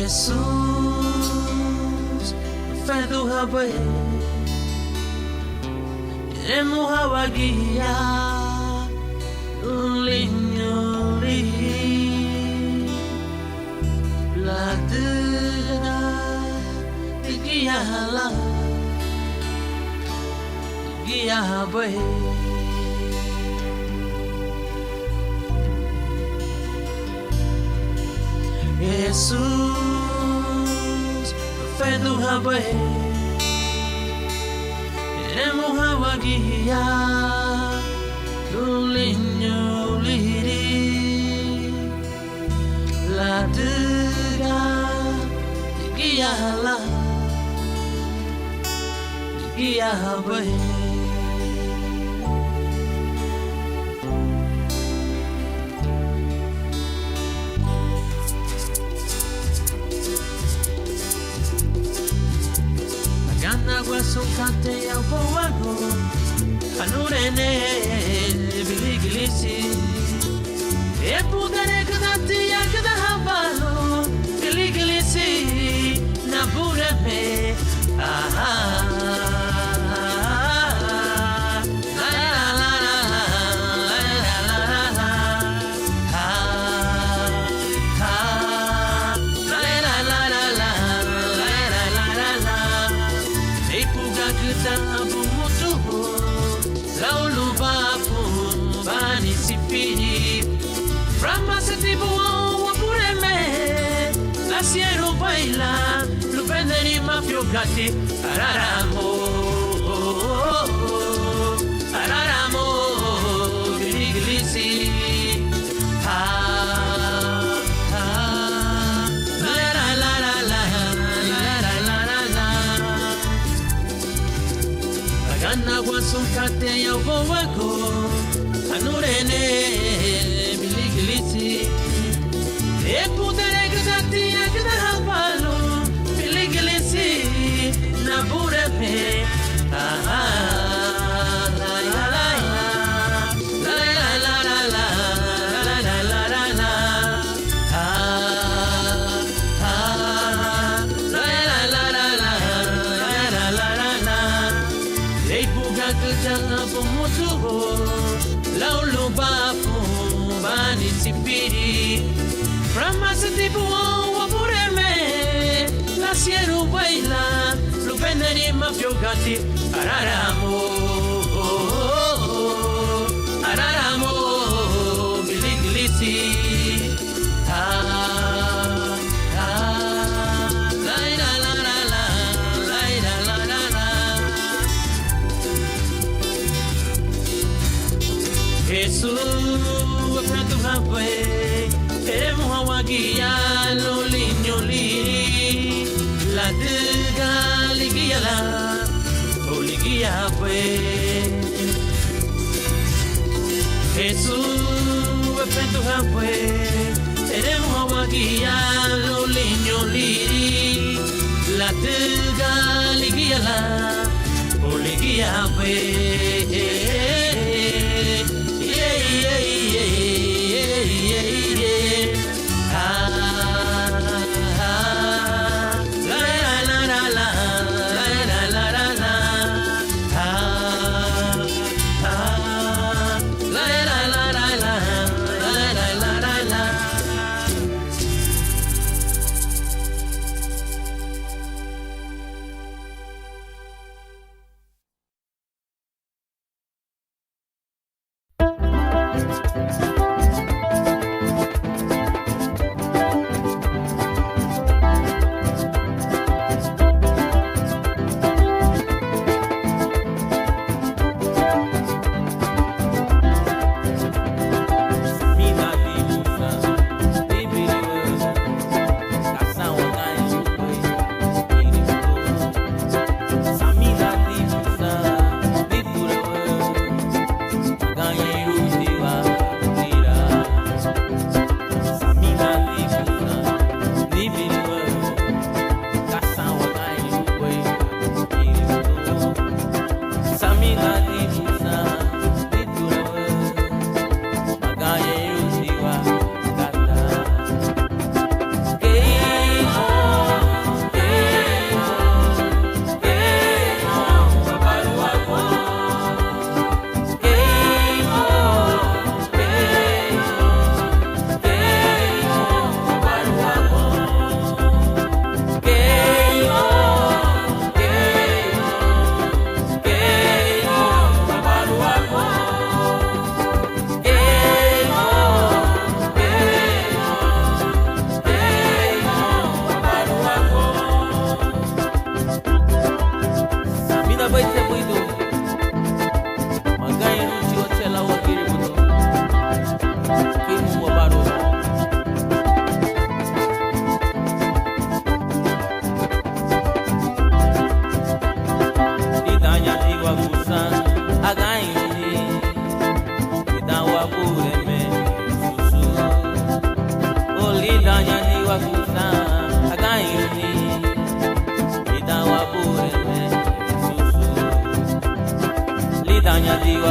Jesus, fedu habe, emu hawagia, ulinyoli, la dera, tigiala, tigia habe. Jesus, fedu habe, emu hawagia, ulinyoli, la dera, tigiala, tigia habe. Agua sukate ya powago anurene biligilisi e pudere kadati ya kada habalo biligilisi na burame aha Siero baila, lupenderi mafiocati, araramo, araramo, griglisi, ha, ha, la la la la la, la la la la la. Agana guasukate ya ubowago, anurene, griglisi, e pudere gradati. Siero baila, lupenderi mafiocati, araramo, araramo, biliglisi, ha, ha, la la la la la, la la la la. Jesus, fedu habe, emu hawagia, lolinyoli. La dega ligia la, o ligia fue. Jesús efecto fue, eremos aguaguía, lo liño liri. La dega ligia la, o ligia fue.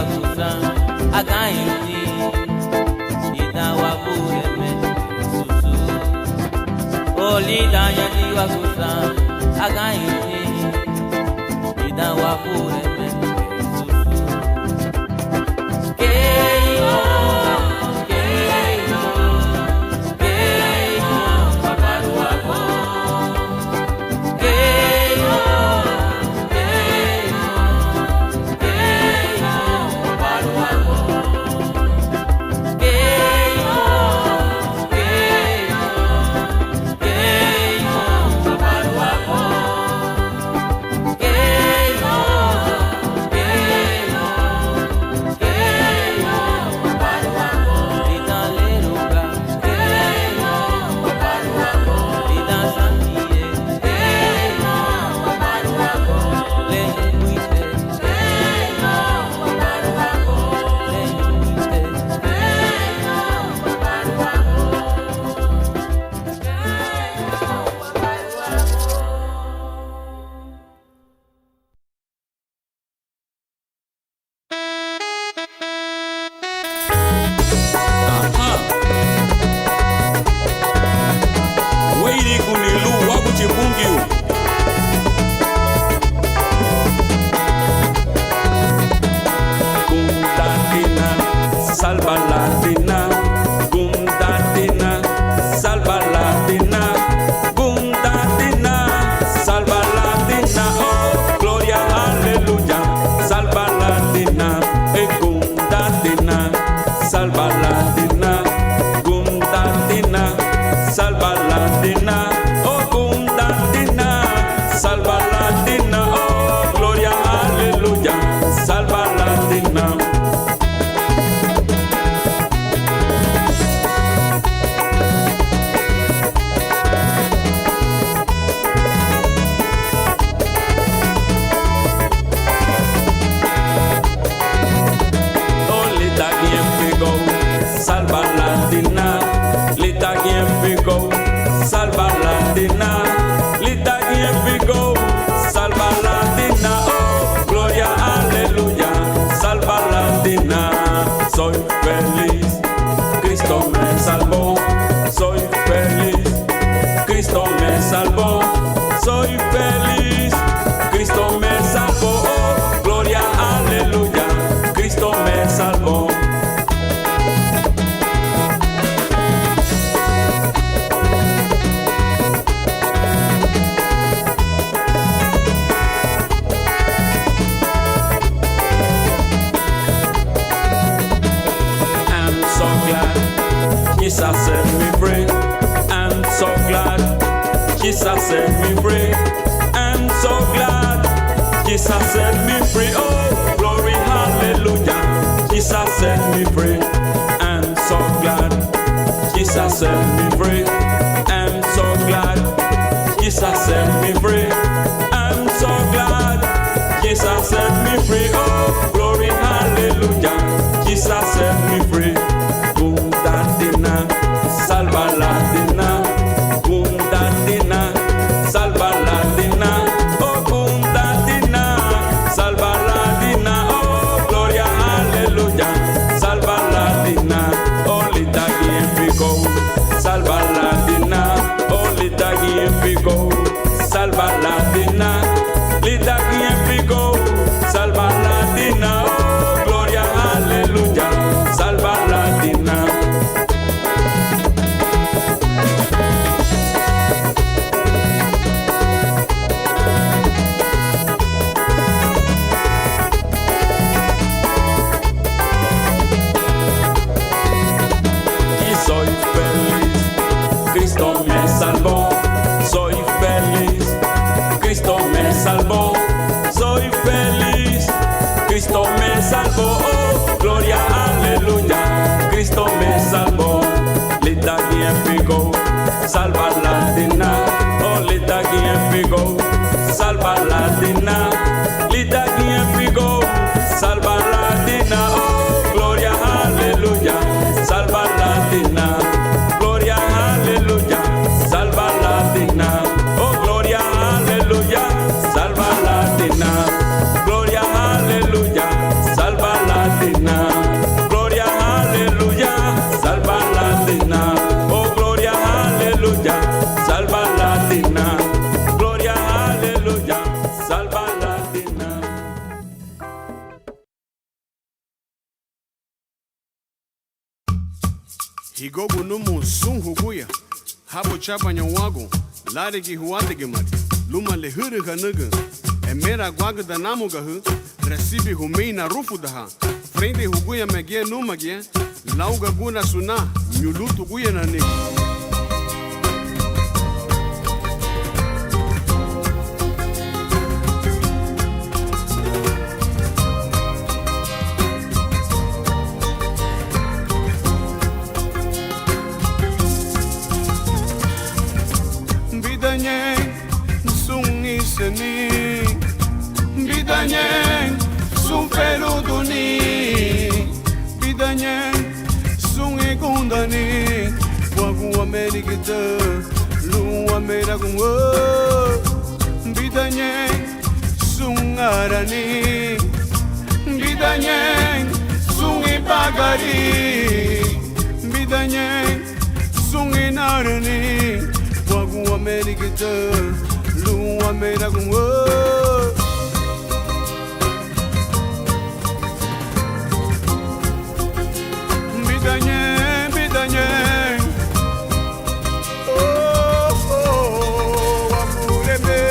wakusa akainti ida wabure me susu olida yandi wakusa akainti ida wabure me susu keyo babaru wako Soy feliz, Cristo me salvó. Soy feliz, Cristo me salvó. Soy feliz, Cristo me salvó. Gloria, aleluya, Cristo me salvó. Jesus set me free. I'm so glad. Jesus set me free. I'm so glad. Jesus set me free. Oh, glory, hallelujah. Jesus set me free. I'm so glad. Jesus set me free. I'm so glad. Jesus set me free. I'm so glad. Jesus set me free. Oh, glory, hallelujah. Jesus set me free. Salva la dina, Punta Dina, salva la dina, oh Punta Dina, salva la dina, oh gloria, aleluya, salva la dina, oh lita quien pico, salva la dina, oh lita quien pico, salva la dina, lita quien pico, salva la dina, oh gloria, aleluya, salva la dina. Cristo me salvó, soy feliz, Cristo me salvó, soy feliz, Cristo me salvó, oh, gloria, aleluya, Cristo me salvó, lita quien pico, salva la dina, oh, lita quien pico, salva la dina, lita quien pico, salva la dina, oh, gloria, aleluya, salva la dina. Salva la dina, oh gloria, aleluya, salva la dina, gloria, aleluya, salva la dina. Higogo numu sung huguya. Habo chapa nyawago. Lare ki huate ke mari. Luma le huru hanuga. E mera guaga da namu gahu. Recibe humei na rufu daha. Frente huguya megia numa gia. Lauga guna suna. Nyulutu guya na negi. Bidanyeng sung peluduni, bidanyeng sung igundani, wagu Amerikita, lu Amerikungwa, bidanyeng sung arani, bidanyeng sung ipagari, bidanyeng sung inarani, wagu Amerikita, lu Amerikungwa. Bidanyeng, oh, oh, wapureme,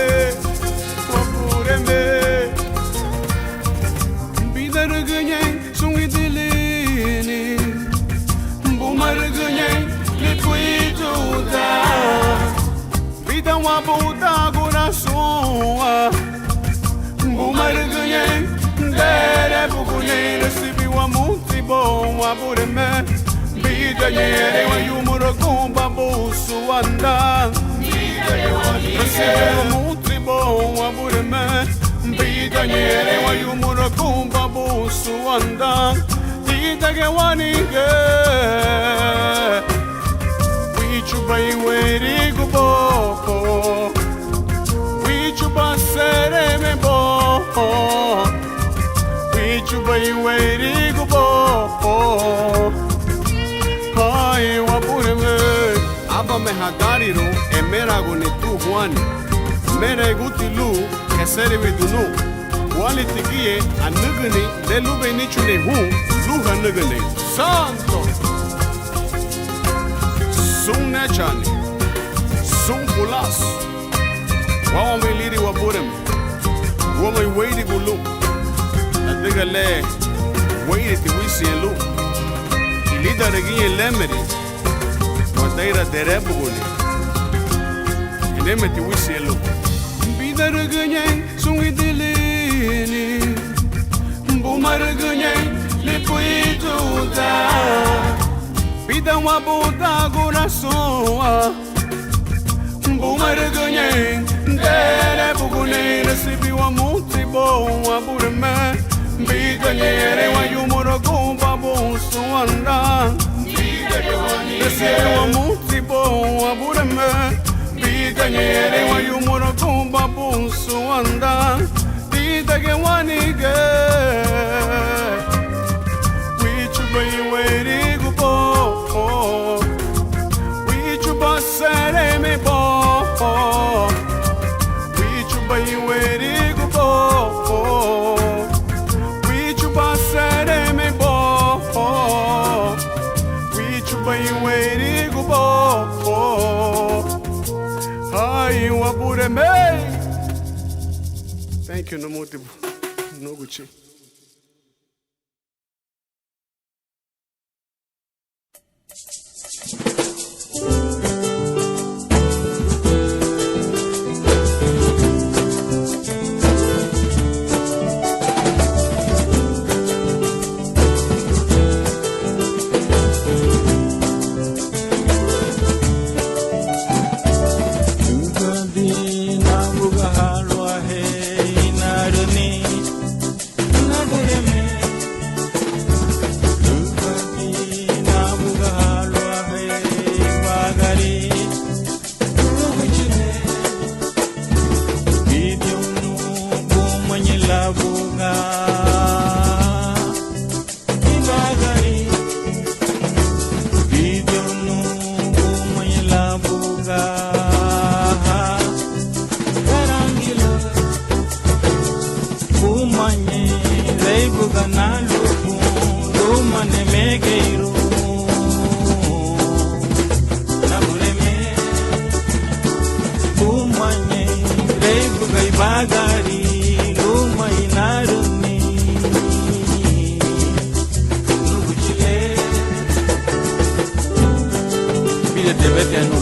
bidaraganyeng, sungidilini, bumaraganyeng, lipuituda, bidawabuda gurasua, bumaraganyeng, dere bukune, resibi wamutibo, wapureme. Bidanyere wa yumuro kumba busu anda. Bidanyere wa mutribo wa bureme. Bidanyere wa yumuro kumba busu anda. Bidage wanige. Wichuba iweri gubo. Wichuba sere mebo. Wichuba iweri gubo. Hai wapureme aba me hagariro e merago ni tu huani mere gutilu kesere vidunu wali tigie anugni de lube ni chune hu luha nugni santo sung nachani sung pulas wawa me liri wapureme wama weidi gulu adigale weidi ti wisi elu Lida regiye lemeri, wadaira derebuguni. Inemeti wisielu. Bida regiye sungidilini, buma regiye lipuituda. Bida wabuda gurasoa, buma regiye derebuguni. Recibi wa mutibo wa bureme. Bidanyere wa yumuro kumba busu anda. Recibe wa mutibo wa bureme. Bidanyere wa yumuro kumba busu anda. Bidage wanige. Wichuba iweri gubo. Wichuba sere mebo. Wichuba iweri gubo. Waiting go Hai wapureme. Thank you Namutibu Noguchi.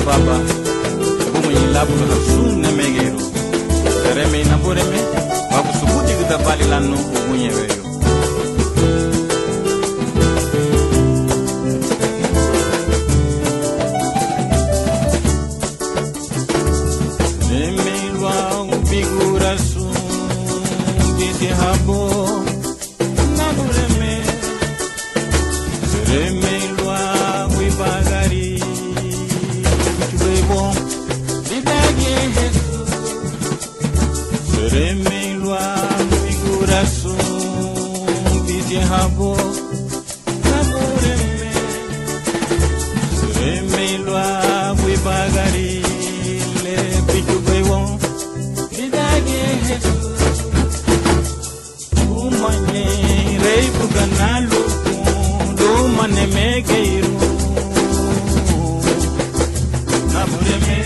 baba bumu yilabu ka sunne megero reme na boreme babu subuti kita bali lanu bunye weyo reme lwa figura sun dite habo na boreme reme lwa wi bagari bebo didagi reme lwa figura sun dite habo na boreme reme lwa wi bagari le pichu bebo didagi umanye rei buganalu mane megeiru nabureme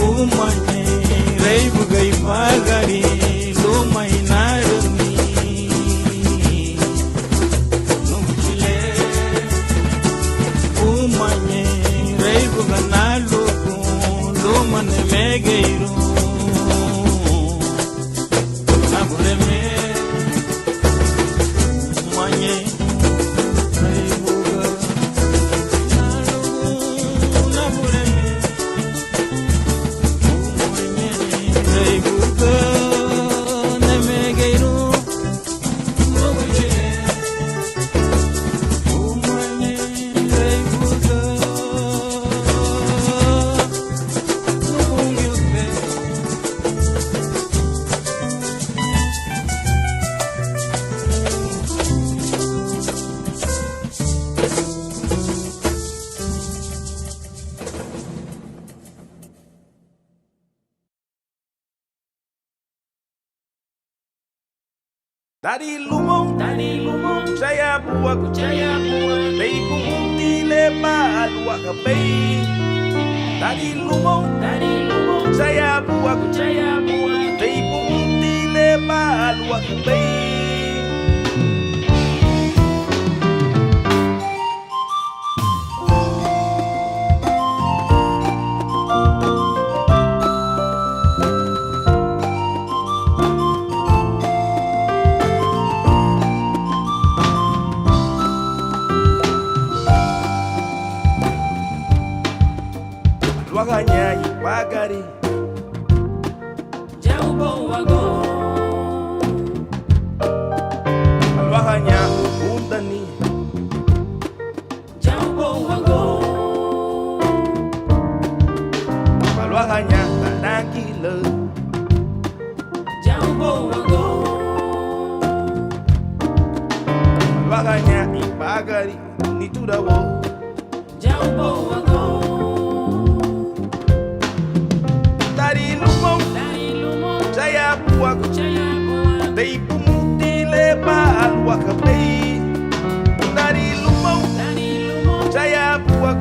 umanye rei bugai bagari lo mainarni numchile umanye rei buganalu lo mane megeiru nabureme umanye Dari lumong, saya buat Dei kumunti leba alwa kabay. Dari lumong, saya buat Dei kumunti leba alwa kabay. Hanya ipagari jauh bawago alwa hanya undani jauh bawago alwa hanya tanakile jauh bawago alwa hanya ipagari nitudawo jauh bawago saya buat Dei pumuti leba alwa kabay. Dari lumong saya buat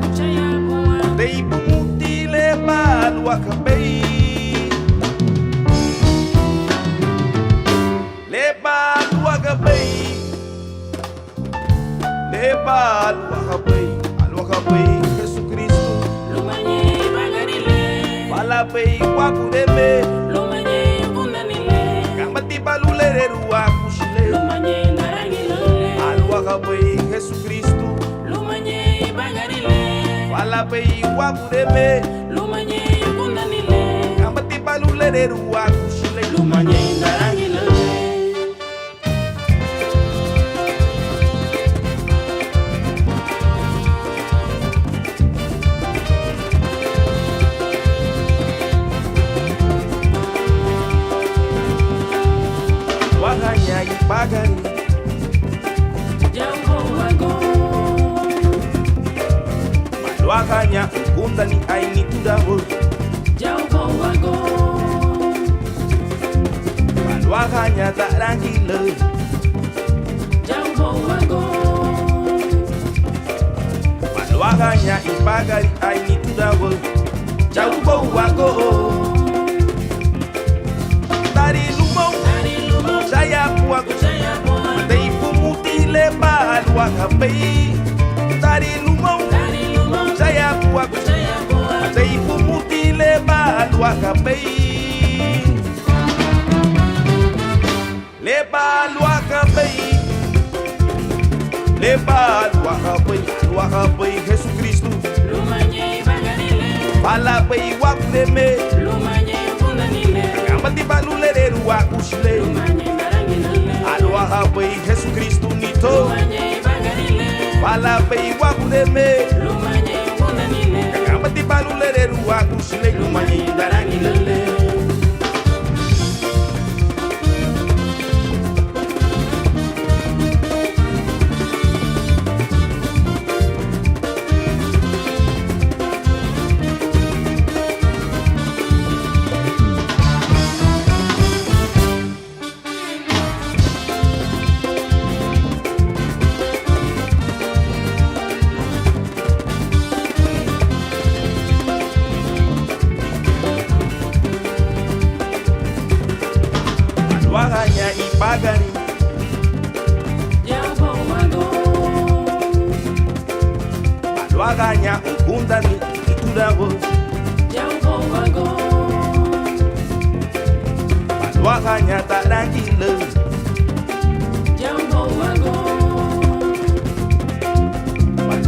Dei pumuti leba alwa kabay. Leba alwa kabay, leba alwa kabay Jesus Kristo lumanye bagarile palabay wakudeme lumanye kundanile Mati balulere ruwa kushile lumanye narangilole alwa kabay Jesus Kristo lumanye bagarile wala bay wakudeme lumanye kundanile Mati balulere ruwa kushile lumanye narangilole hanya ipagari jauh bawago malwa hanya undani aini tudawo jauh bawago malwa hanya tarangile jauh bawago malwa hanya ipagari aini tudawo jauh bawago dari lumong saya buat Dei pumuti leba alwa kabay. Dari lumong saya buago Matei pumuti leba luakapei Leba luakapei Leba luakapei Jesus Cristo Bala pei wakudeme Gambati balulere ruakushile Aluakapei Jesus Cristo nito Bala pei wakudeme Gambati balulere ruakushile Lumanye darangilele Waganya ipagani Waganya ukundani itudabo Waganya tarangile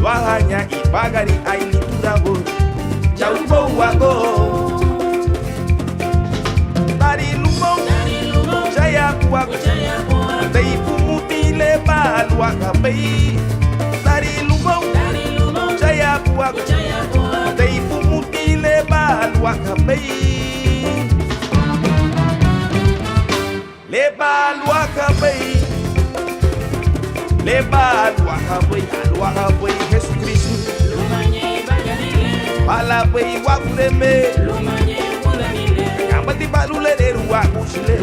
Waganya ipagani aini tudabo Jambo wago Dari lumong Jaya buago Dei pumuti leba luakapei Dari lumong Jaya buago Dei pumuti leba luakapei Leba luakapei Leba luakapei Jesus Cristo Bala pei wakudeme Gambati balulere ruakushile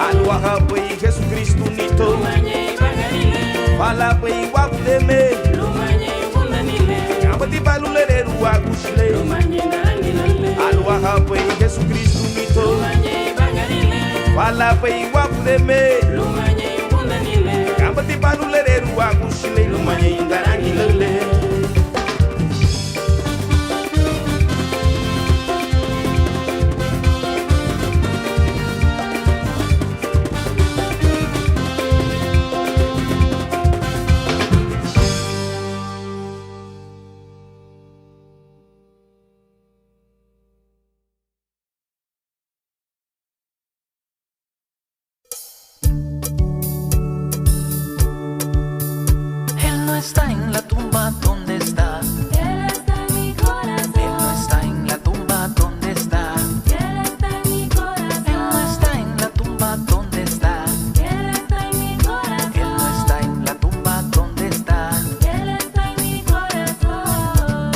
Aluakapei Jesus Cristo nito Bala pei wakudeme Gambati balulere ruakushile Aluakapei Jesus Cristo nito Bala pei wakudeme Gambati balulere ruakushile Lumanye indarangilele Está en la tumba donde está. Él está en mi corazón. Él no está en la tumba donde está. Él está en mi corazón. Él no está en la tumba donde está. Él está en mi corazón. Él no está en la tumba donde está. Él está en mi corazón.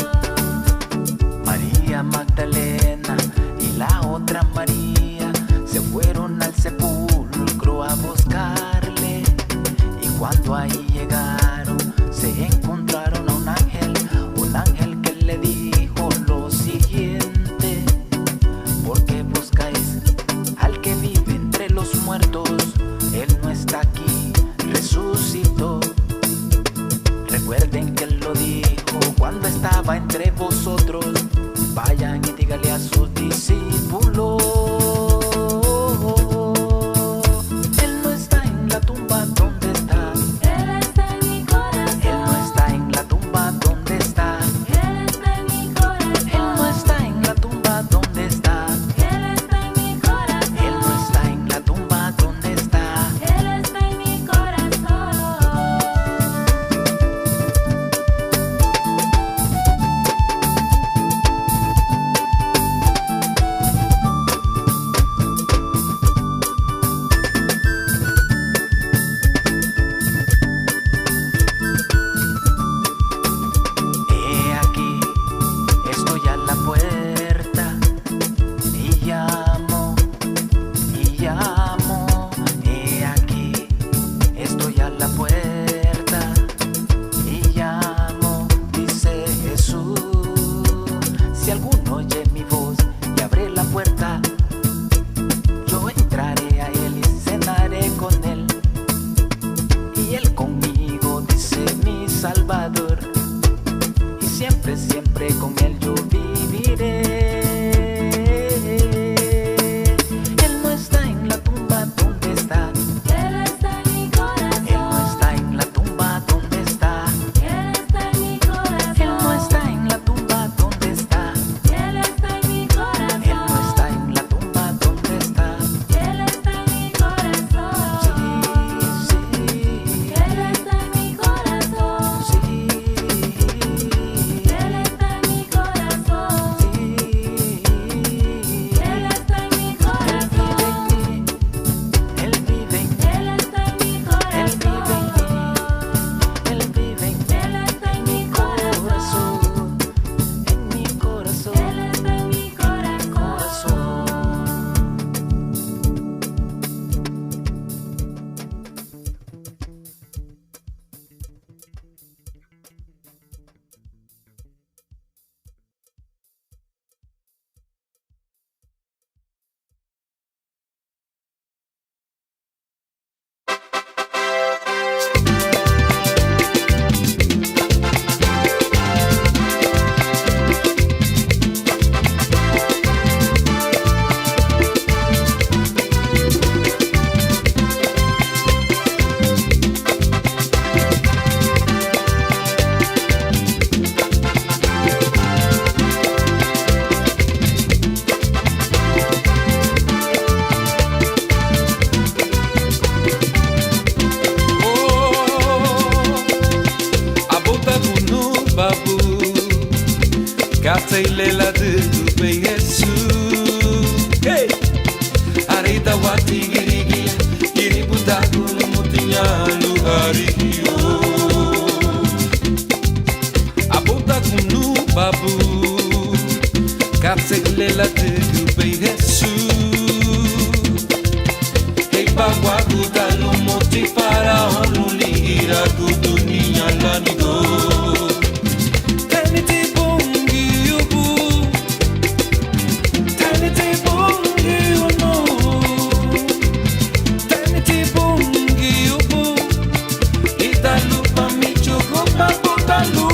María Magdalena y la otra María se fueron al sepulcro a buscarle, y cuando ahí llegaron se encontraron a un ángel que le dijo lo siguiente: ¿por qué buscáis al que vive entre los muertos? Él no está aquí, resucitó. Recuerden que él lo dijo cuando estaba entre vosotros. Vayan y díganle a sus discípulos. Él no está en la tumba donde está. Él está en mi corazón. Él no está en la tumba donde está. Él está en mi corazón. Él no está en la tumba donde está. Él está en mi corazón. Él no está en la tumba donde está. Él está en mi corazón. He aquí, estoy a la puerta y llamo, y llamo. He aquí, estoy a la puerta y llamo, dice Jesús. Si alguno oye mi voz y abre la puerta, yo entraré a él y cenaré con él, y él conmigo, dice mi Salvador. Y siempre siempre, siempre con él yo viviré. Él no está en la tumba, ¿dónde está? Él está en mi corazón. Él no está en la tumba, ¿dónde está? Él está en mi corazón. Él no está en la tumba, ¿dónde está? Él está en mi corazón. Él no está en la tumba, ¿dónde está? Él está en mi corazón. Sí, sí. Él está en mi corazón. Sí, Él está en mi corazón. sí. Él está en mi corazón. Él vive en mí. Él está en mi corazón. Él vive en mí. Él está en mi corazón. En mi corazón. Él está en mi corazón. Abota bunu babu Kataile la de be Yesu Hey Arita wati girigi Giri butaku mutinya lu harigio Abota bunu babu Kataile la de be Yesu Hey bagwa kutalu moti para onuli ira kudunia lanigo Teniti bungi ubu Teniti bungi uno Teniti bungi ubu Italu pamicho kopa potalu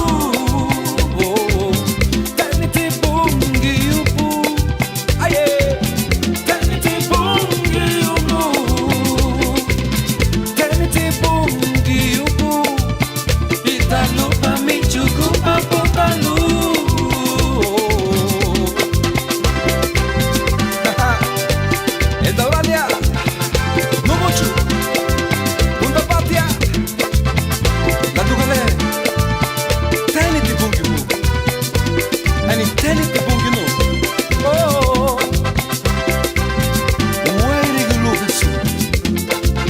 Teniti bungi ubu Aye Teniti bungi uno Teniti bungi ubu Italo pamicho kopa potalu Esta valia No mucho Punta patia La tugale Teniti bungi ubu Ani teniti bungi no Oh Where you look at you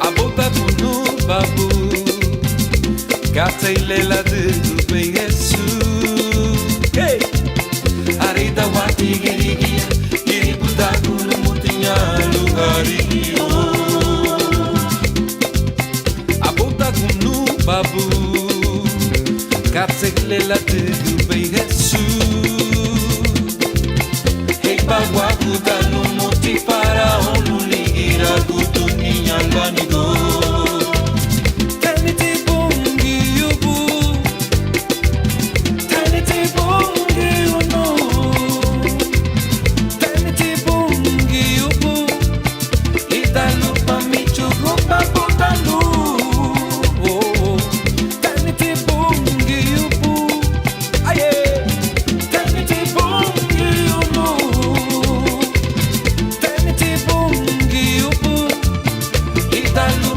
Abota bunu babu Kataile la de be Yesu Hey Arita wati girigia Giri butaku mutinya lu harigio Abota bunu babu Kataile la de be Yesu Hey bagwa kutalu moti para onuli ira kudunia lanigo Teniti bungi ubu Teniti bungi uno Teniti bungi ubu Italu pamicho kopa potalu Teniti bungi ubu Aye Teniti bungi uno Teniti bungi ubu Italu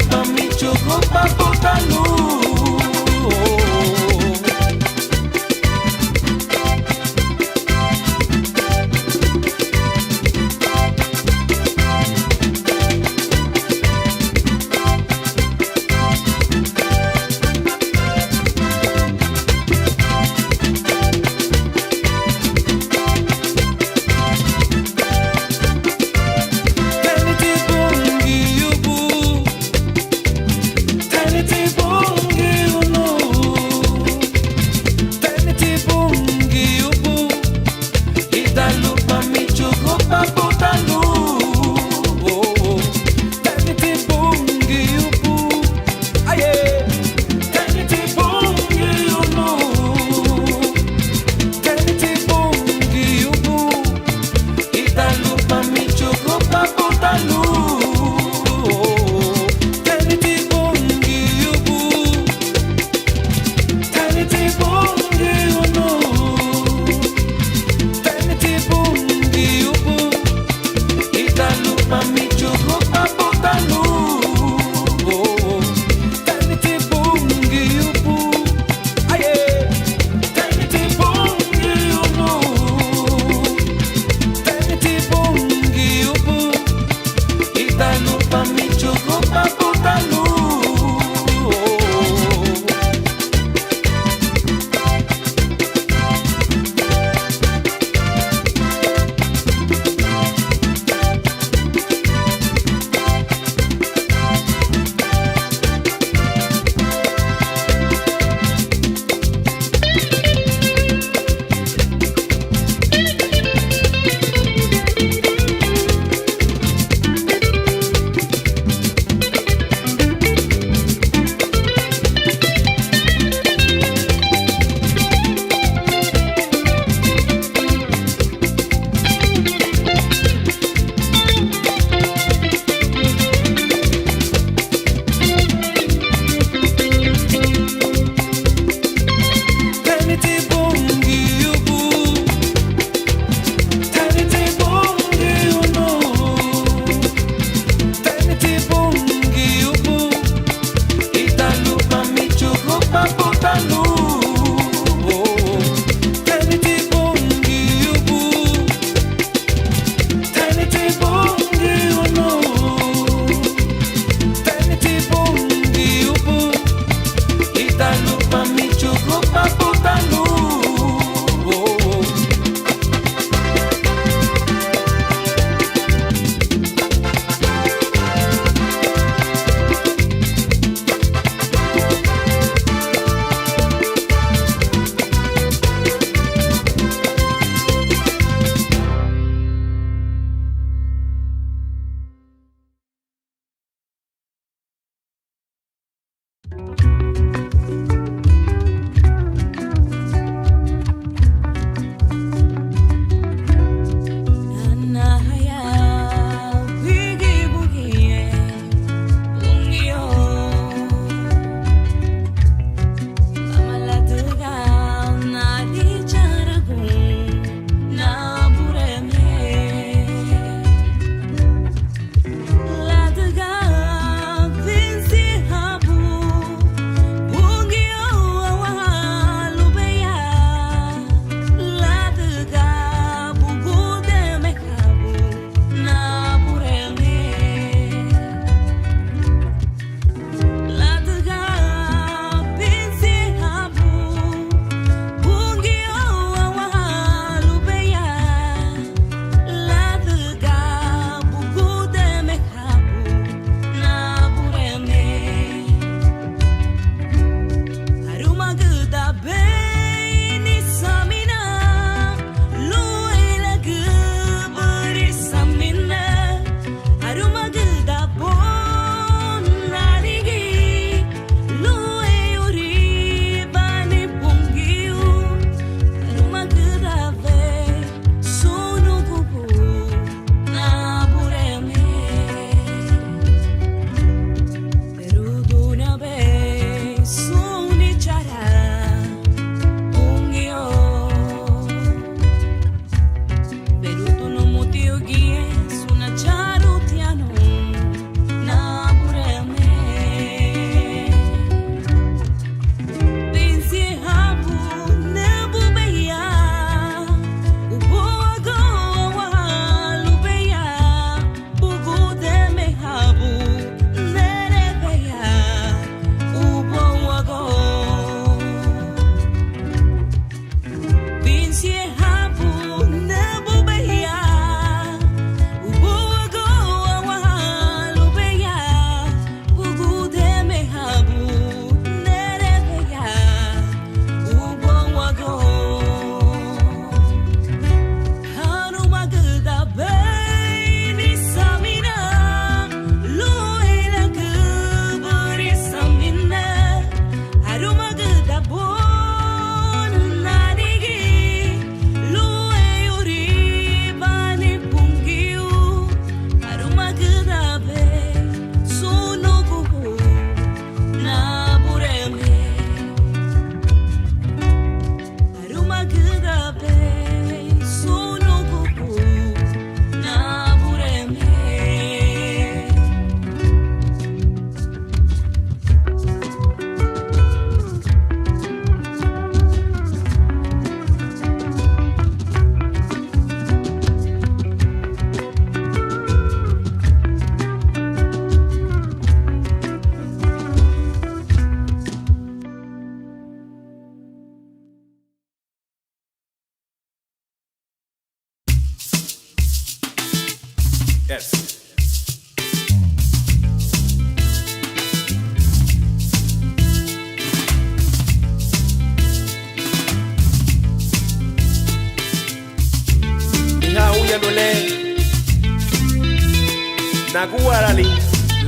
Naguarali,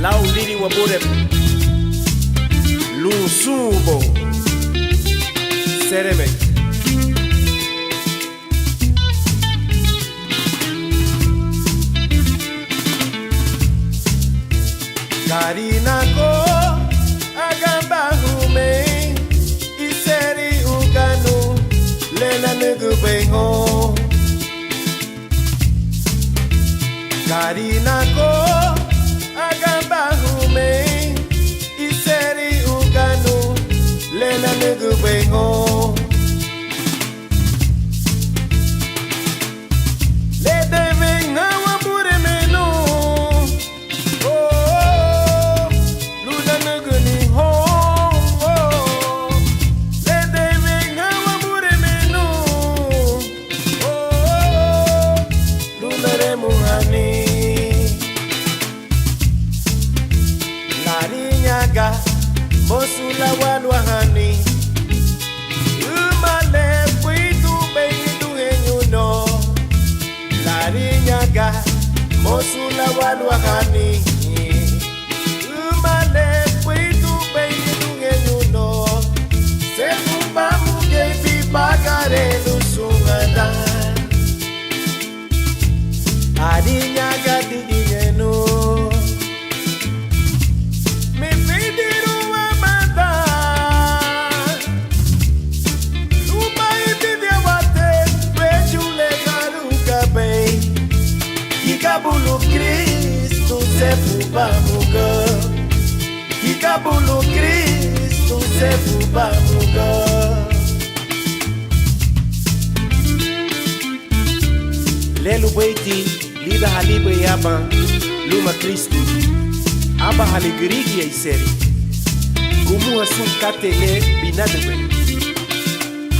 Lauliri Wabure, Lusubo, Sereme. Karina ko agamba hume iseri uganu lena nugubeho. Karina ko agamba hume iseri uganu lena nugubeho. Le deve na wabure menu. Mosula walwahani umale kwitu beitu henyuno larinyaga mosula walwahani umale kwitu beitu henyuno sefumba muge bibagare lusungada arinyaga dinyenu Kikabulu Kristu sefuba muga. Kikabulu Kristu sefuba muga. Lelu baiti lida halibe yaba luma Kristu. Aba haligirigi ya iseri. Gumu hasun katele binadebe.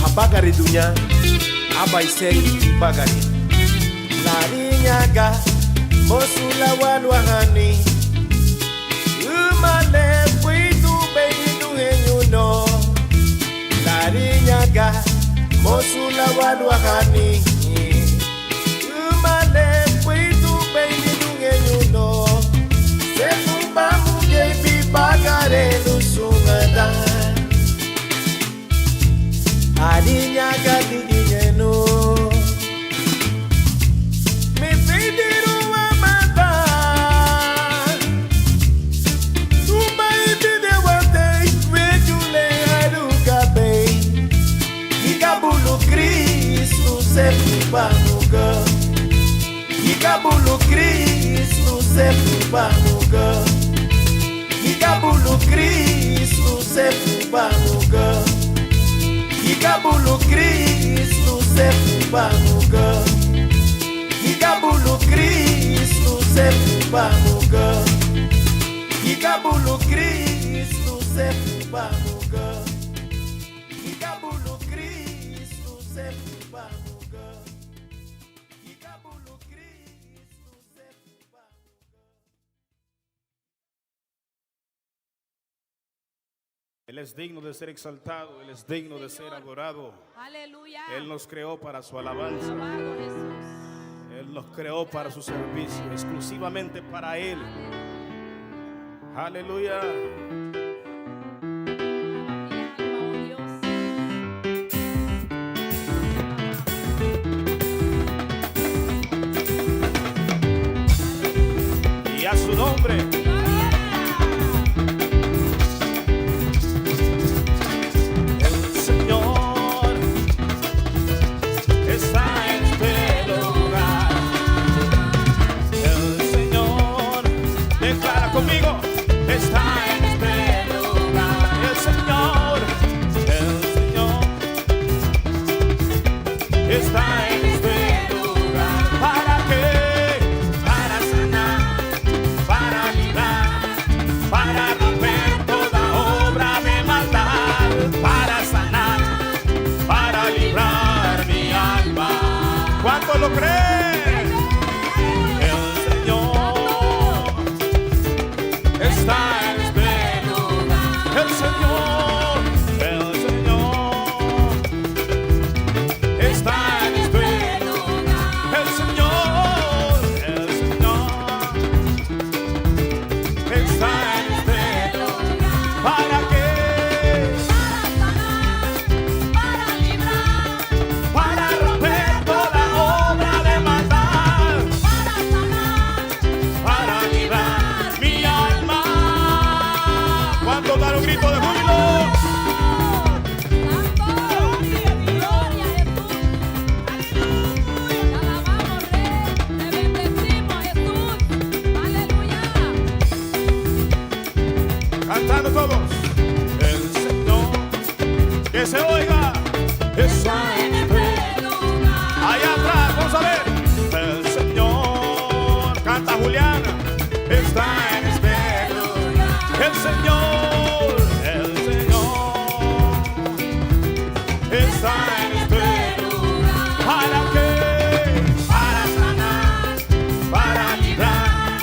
Habagari dunya aba iseri ibagari. Larinyaga mosula walwahani umale kwitu beitu henyuno Larinyaga mosula walwahani umale kwitu beitu henyuno sefumba muge bibagare lusungada Larinyaga dinyenu sefuba muga. Kikabulu Kristu sefuba muga. Kikabulu Kristu sefuba muga. Kikabulu Kristu sefuba muga. Kikabulu Kristu sefuba muga. Kikabulu Kristu sefuba muga. Kikabulu Kristu sefuba muga. Él es digno de ser exaltado, Él es digno de ser adorado. Aleluya. Él nos creó para su alabanza. Alabado Jesús. Él nos creó para su servicio, exclusivamente para Él. Aleluya. Y a su nombre. Conmigo está en este lugar el Señor está en este lugar. ¿Para qué? Para sanar, para librar, para romper toda obra de maldad, para sanar, para librar mi alma. ¿Cuánto lo creen? está en este lugar. ¿Para qué? Para sanar, para librar,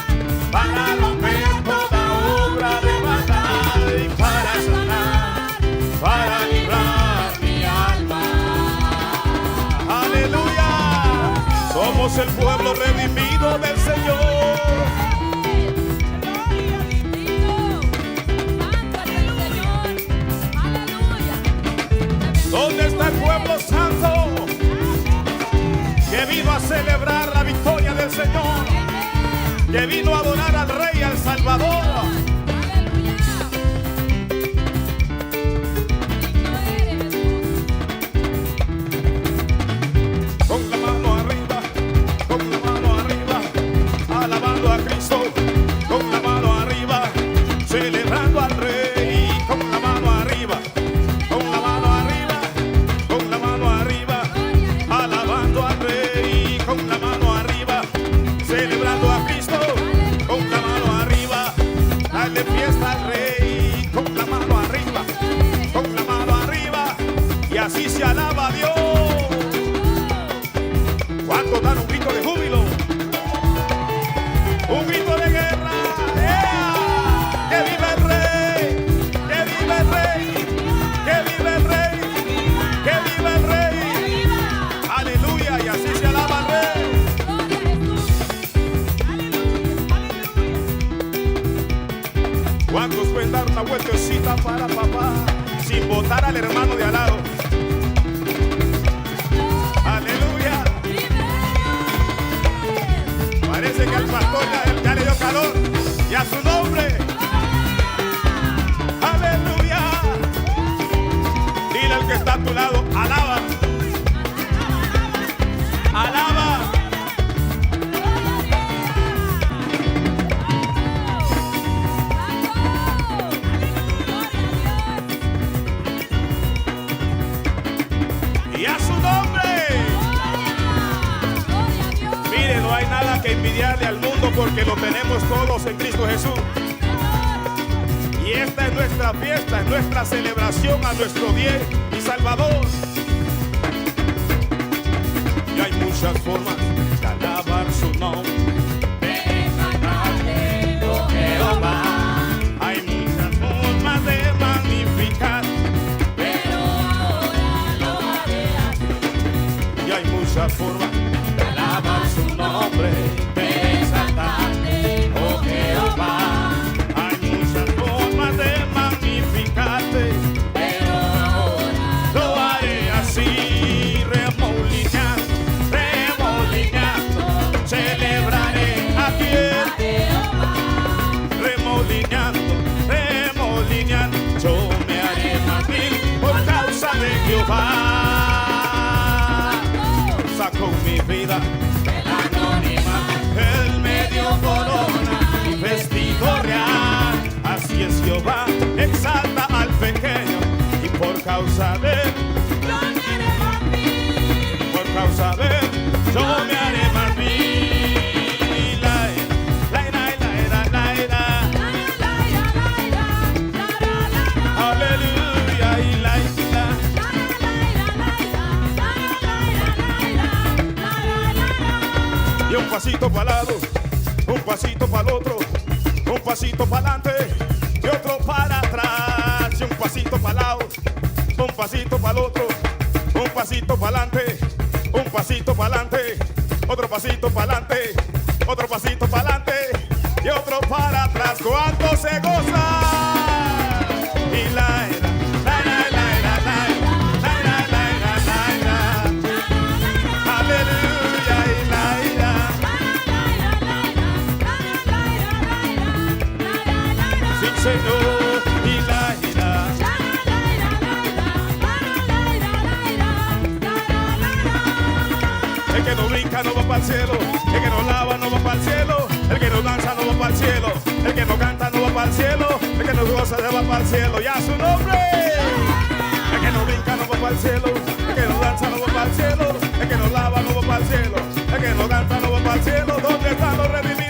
para romper toda obra de maldad y para sanar, para librar mi alma. Aleluya. Somos el pueblo redimido del Señor. ¿Dónde está el pueblo santo que vino a celebrar la victoria del Señor? Que vino a adorar al Rey, al Salvador. Con la mano arriba, alabando a Cristo. Con la mano arriba, celebrando al Rey. Con la mano arriba, con la mano arriba, con la mano arriba, alabando al Rey. Con la mano arriba, celebrando a Cristo. Con la mano arriba, dale fiesta al Rey. Con la mano arriba, con la mano arriba, y así se alaba a Dios. ¿Cuántos dan un grito de júbilo? Un grito de guerra. ¡Ea! ¡Que viva el Rey! ¡Que viva el Rey! ¡Que viva el Rey! ¡Que viva el Rey! ¡Aleluya! Y así se alaba al Rey. ¿Cuántos pueden dar una vueltecita para papá sin botar al hermano de al lado? ¡Aleluya! Parece que al pastor ya le dio calor. Y a su nombre. ¡Aleluya! Dile al que está a tu lado, alaba. Alaba. Y a su nombre. Mire, no hay nada que envidiarle al mundo porque lo tenemos todos en Cristo Jesús. Y esta es nuestra fiesta, es nuestra celebración a nuestro bien y Salvador. Y hay muchas formas de alabar su nombre. Hay muchas formas de magnificar. Y hay muchas formas de alabar su nombre, de exaltarte, oh Jehová. Hay muchas formas de magnificarte, pero ahora lo haré así, remolineando, celebraré a quien, remolineando, yo me haré más vil por causa de Jehová. Sacó mi vida del anónima, él me dio corona y vestido real. Así es Jehová, exalta al pequeño y por causa de él, por causa de él, yo me haré más vil. Aleluya y y un pasito para el lado, un pasito para el otro, un pasito para adelante y otro para atrás. Y un pasito para el lado, un pasito para el otro, un pasito para adelante, un pasito para adelante, otro pasito para adelante, otro pasito para adelante y otro para atrás. ¿Cuánto se goza? Y la era. Señor, y la ira. El que no brinca no va para el cielo, el que no lava no va para el cielo, el que no danza no va para el cielo, el que no canta no va para el cielo, el que no goza se va para el cielo. ¡Ya su nombre! El que no brinca no va para el cielo, el que no danza no va para el cielo, el que no lava no va para el cielo, el que no canta no va para el cielo. ¿Dónde están los redimidos?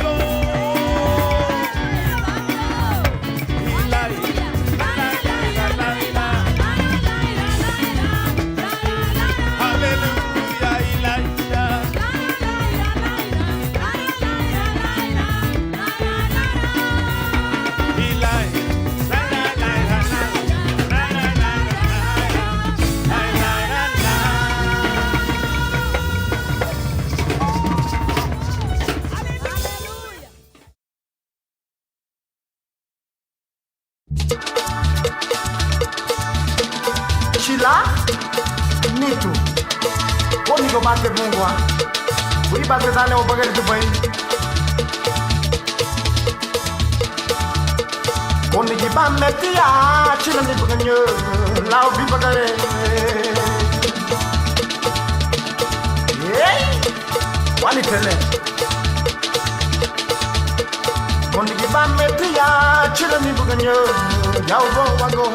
bonito. Comigo bater mungua. Fui bater dale o bagay do bem. Comigo ba metia, chila ni baganyo, lau bi bagare. Hey, wali tele. Comigo ba metia, chila ni baganyo, yau go wago.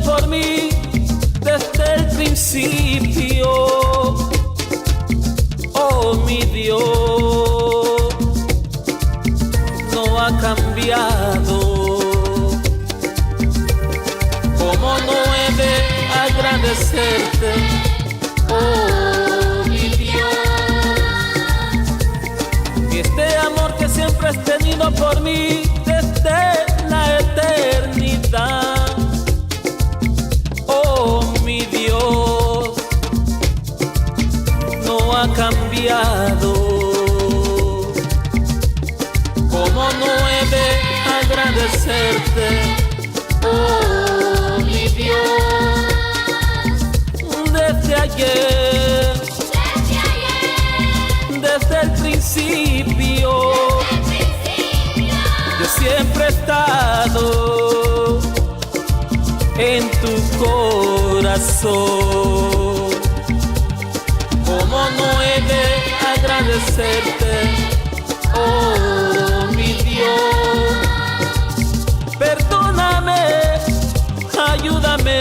Por mí desde el principio, oh mi Dios, no ha cambiado. ¿Cómo no he de agradecerte, oh mi Dios? Y este amor que siempre has tenido por mí desde la eternidad. Oh mi Dios, no ha cambiado. cambiado. ¿Cómo no he de agradecerte, oh mi Dios? Desde ayer, desde el principio, yo siempre he estado en tu corazón. ¿Cómo no he de agradecerte, oh mi Dios? Perdóname, ayúdame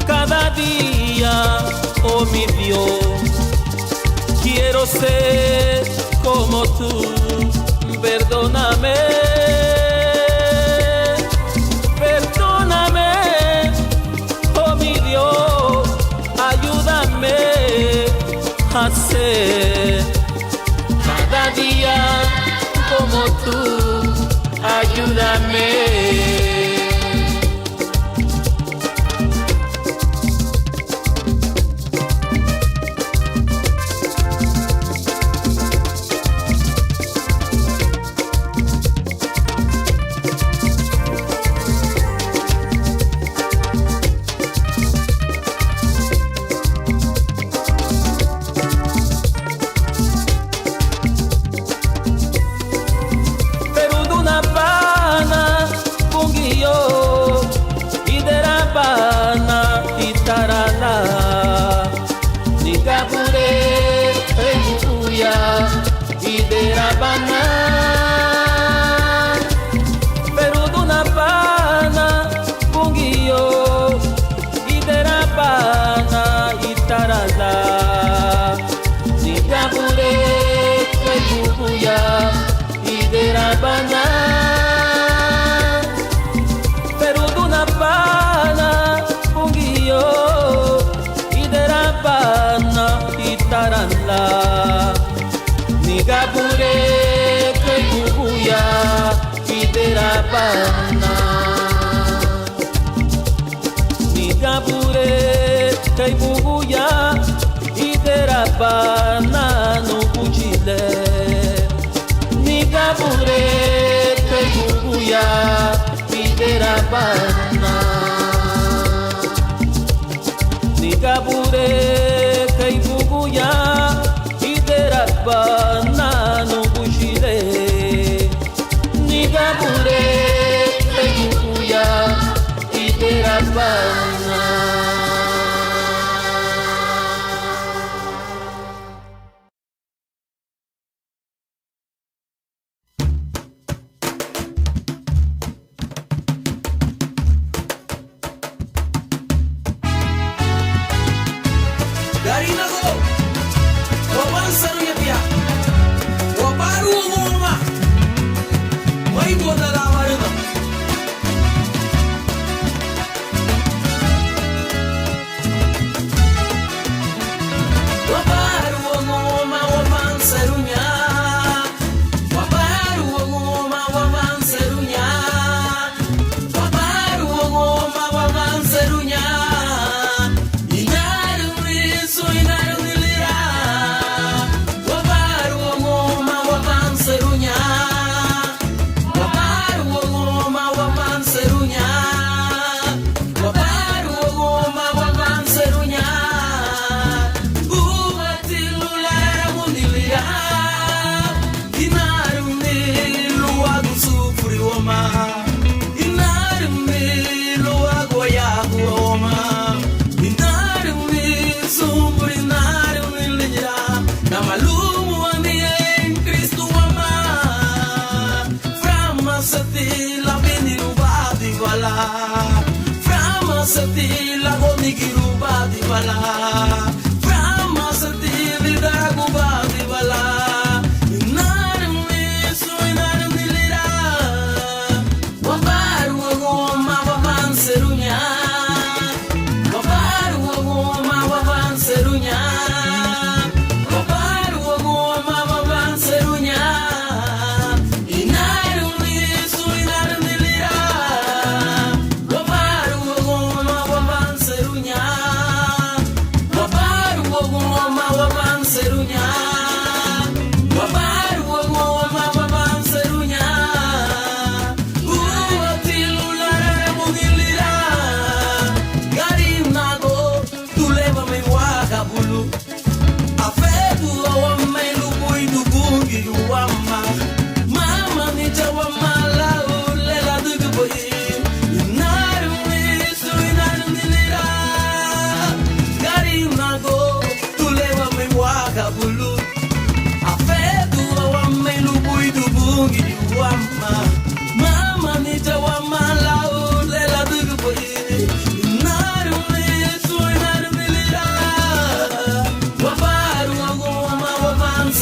cada día, oh mi Dios. Quiero ser como tú, perdóname. Perdóname, oh mi Dios, ayúdame a ser cada día como tú, ayúdame. Banana bujile, nigabure kebuya, idera bana, nigabure kebuya, idera banana bujile, nigabure kebuya, idera bana.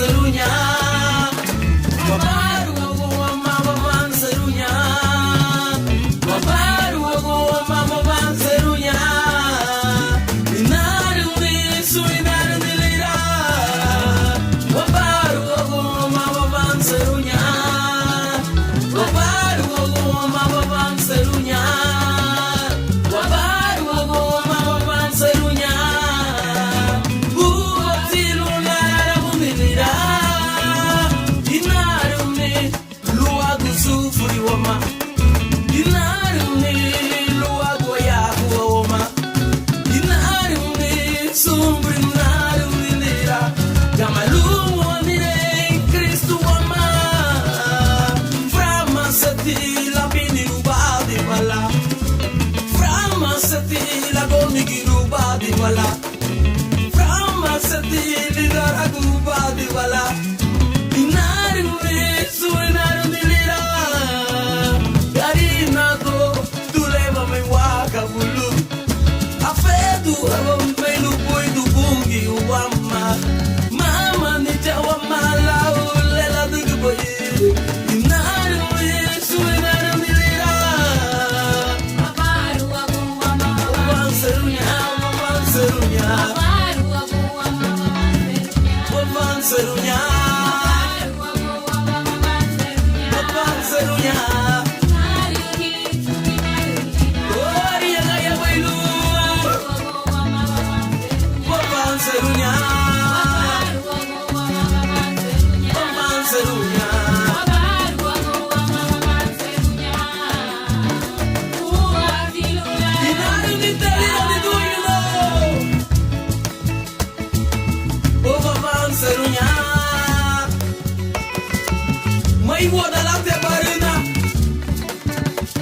serunya. Babaru aku mama ban serunya. Babaru aku mama ban serunya. Inaru misu inaru dilira. Babaru aku mama ban serunya. Babaru aku mama ban serunya. Babaru aku mama ban serunya. La gomigiruba di wala, frama seti daraguba di wala, inaru mesu inaru dilira, garina go tuleva me waka bulu, afedu abam melu boy du bungi wama, mama ni jawa mala ulela du boy, inaru mesu inaru dilira. Serunya, serunya, oh dia gaya bailu, bapak serunya, bapak serunya. Serunya, mai buat dalam tebarina,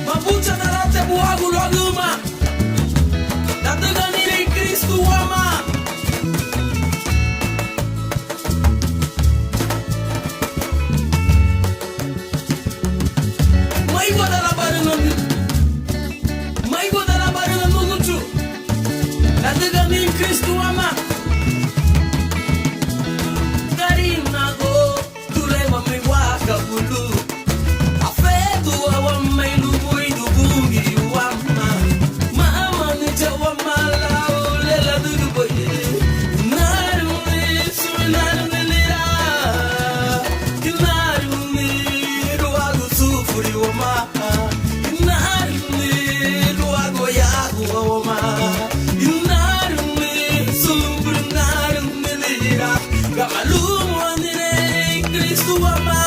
mapuca dalam tebuagu laguma, datang ini Kristu ama. Mai buat dalam barina, mai buat dalam barina nuncu, datang ini Kristu ama. Bulu afetu awam mai lubu idu bungi wama mama ni jawa mala lela dudu boy naru isu naru nilira naru ni ruagu sufuri wama naru ni ruagu yagu wama naru ni sufuri naru nilira gamalumu andire Kristu wama.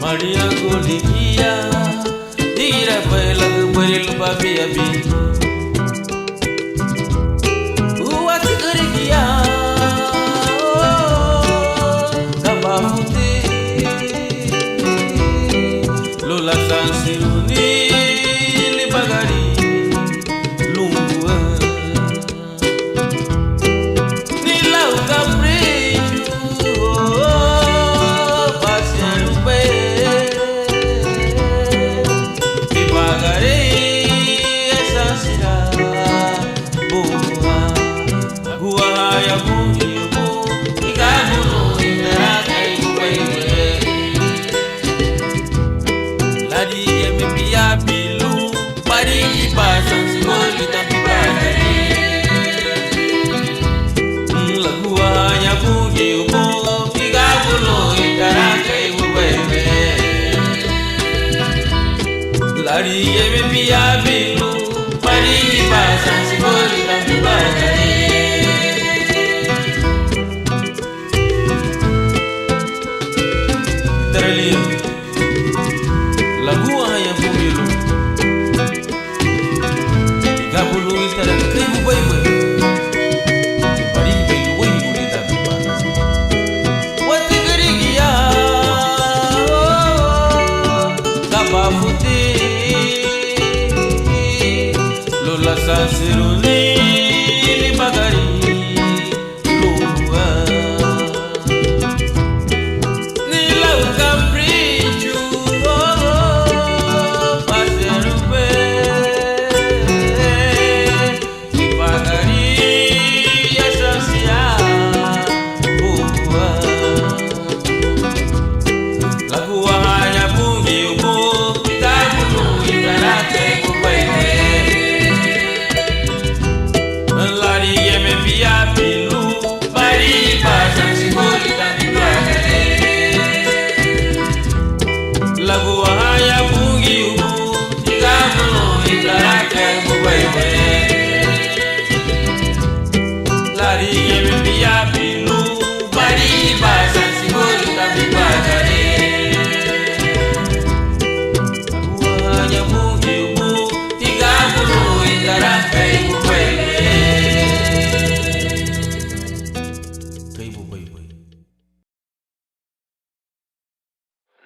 Maria Goligia, dira pela baril babi abi. Uat kerigia, kabahuti, lola sansiruni libagari, lungua, nilau capricho, pasian lupa. Maria me pia bilu, Maria passa se foi da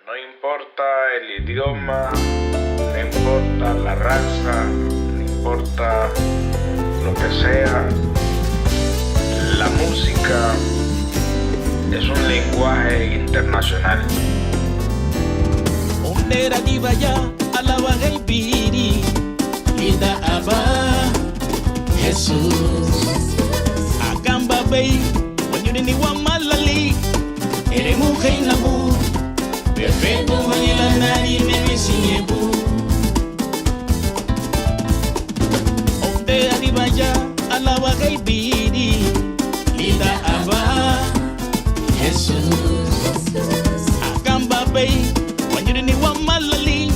No importa el idioma, no importa la raza, no importa lo que sea, la música es un lenguaje internacional. Ondera divaya alaba gaibiri Linda Abba Jesus Agamba bay wanyuni wa malali ere mukhei nabu perfecto vanila nari nevisiebu Ondera divaya alaba gaibiri Linda Abba Jesus Agamba bay wanyuni wa malali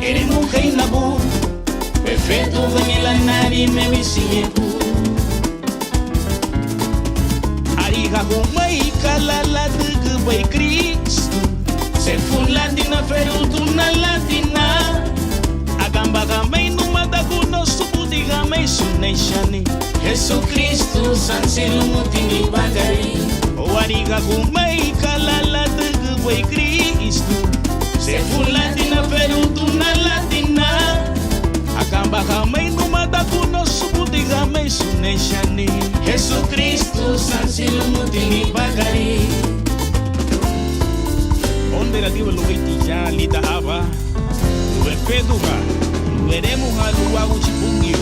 ere mukhei nabu perfecto vanila nari nevisiebu Ariga humai kalala de bay Cristo se fun latina ferutu na latina agamba gamei numa da kuno subudi gamei suneshani Jesus Cristo sansilo mutini bagari o ariga humai kalala de bay Cristo se fun latina ferutu na latina agamba gamei numa da kuno subudi gamei suneshani Jesus Cristo sansilo mutini bagari Ondera diwa lugaiti ya lita haba Lue peduga Lueremu ha luwagu chipungio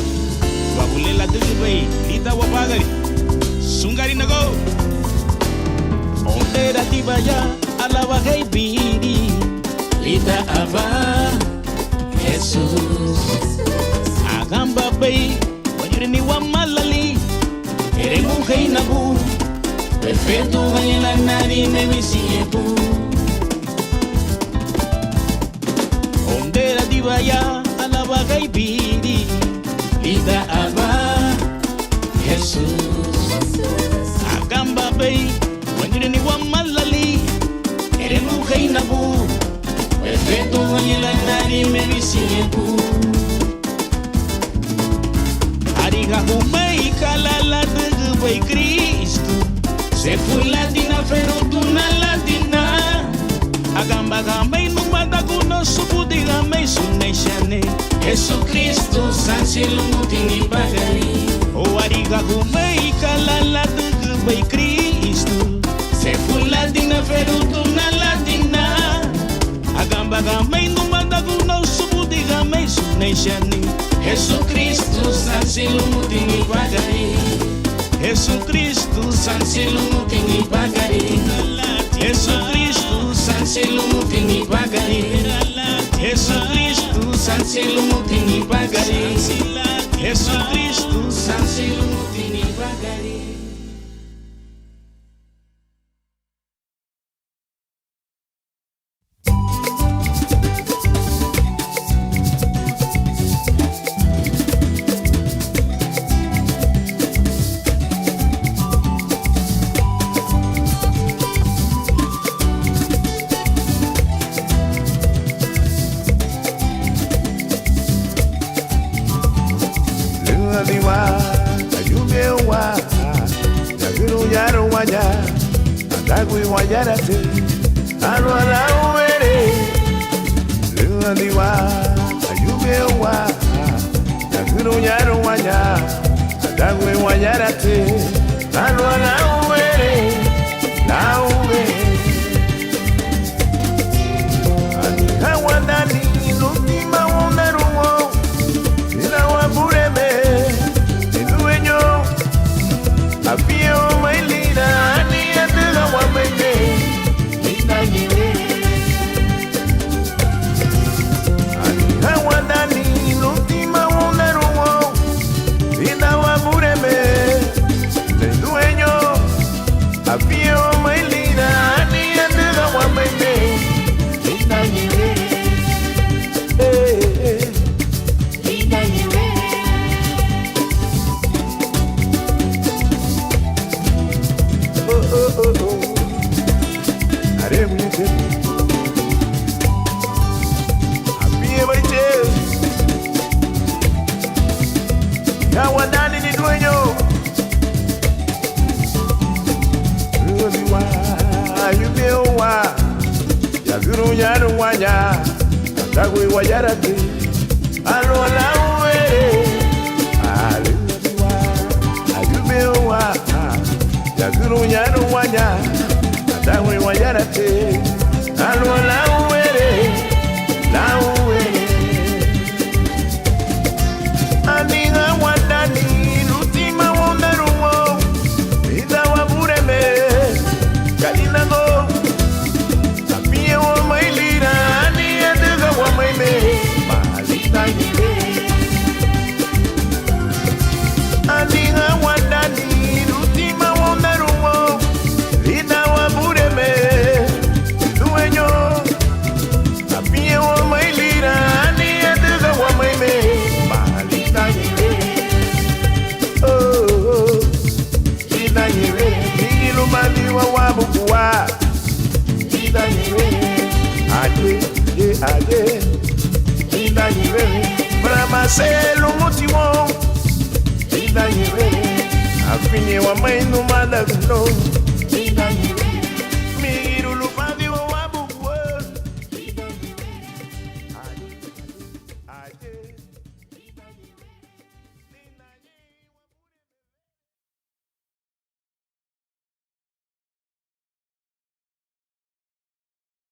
Wabulela dugibay lita wapagari Sungari nago Ondera diwa ya alaba gaibiri Lita haba Jesus Agamba bay Wanyurini wa malali Eremu heinabu Perfecto vanila nari nevisiebu Ondera divaya alaba gaibiri Linda Abba Jesus Agamba bay wanyuni wa malali ere mukhei nabu perfecto vanila nari nevisiebu Ariga humei kalala de bay Cristo se fue latina ferutu na latina Agamba gamei numada kuno subudi gamei suneshane Jesus Cristo sansilo mutini bagari O ariga gamei kalala de bay Cristo se fue latina ferutu na latina Agamba gamei numada kuno subudi gamei suneshane Jesus Cristo sansilo mutini bagari Jesus Cristo sansilo mutini bagari Jesus Cristo sansilo mutini bagari Jesus Cristo sansilo mutini bagari Jesus Cristo sansilo mutini bagari Agui guayarate, aruara uere, lua diwa, ayube wa, Yaguru nyaru wanya Adagwe wanyarate Alwa lauwe Lauwe Anika wadani Nutima wonderumo Ina wabureme Niduenyo Apio mailina Ani adega wamenge Nina niwe Anika wadani Nutima wonderumo Ina wabureme Niduenyo Apio mailina Ani adega wamenge Nina niwe Wadani ni dueño Rubiwa Ayubewa Yaguru nyaru wanya Atagwe wayarate Alola uwe Rubiwa Ayubewa Yaguru nyaru wanya Atagwe wayarate Alola uwe La uwe Aniga wadani Lutima wonderumo Ida wabureme Kalinago Apie wa mailira Ani adega wa maime Malita nire Aniga wadani Lutima wonderumo Ida wabureme Dueño Apie wa mailira Ani adega wa maime Malita nire Oh Ida nire Nigilu madiwa wabukuwa Ida nire Ade Ade Ida nire Brahma selu mutimo Ida nire Afinye wa mainu madaguno Ida nire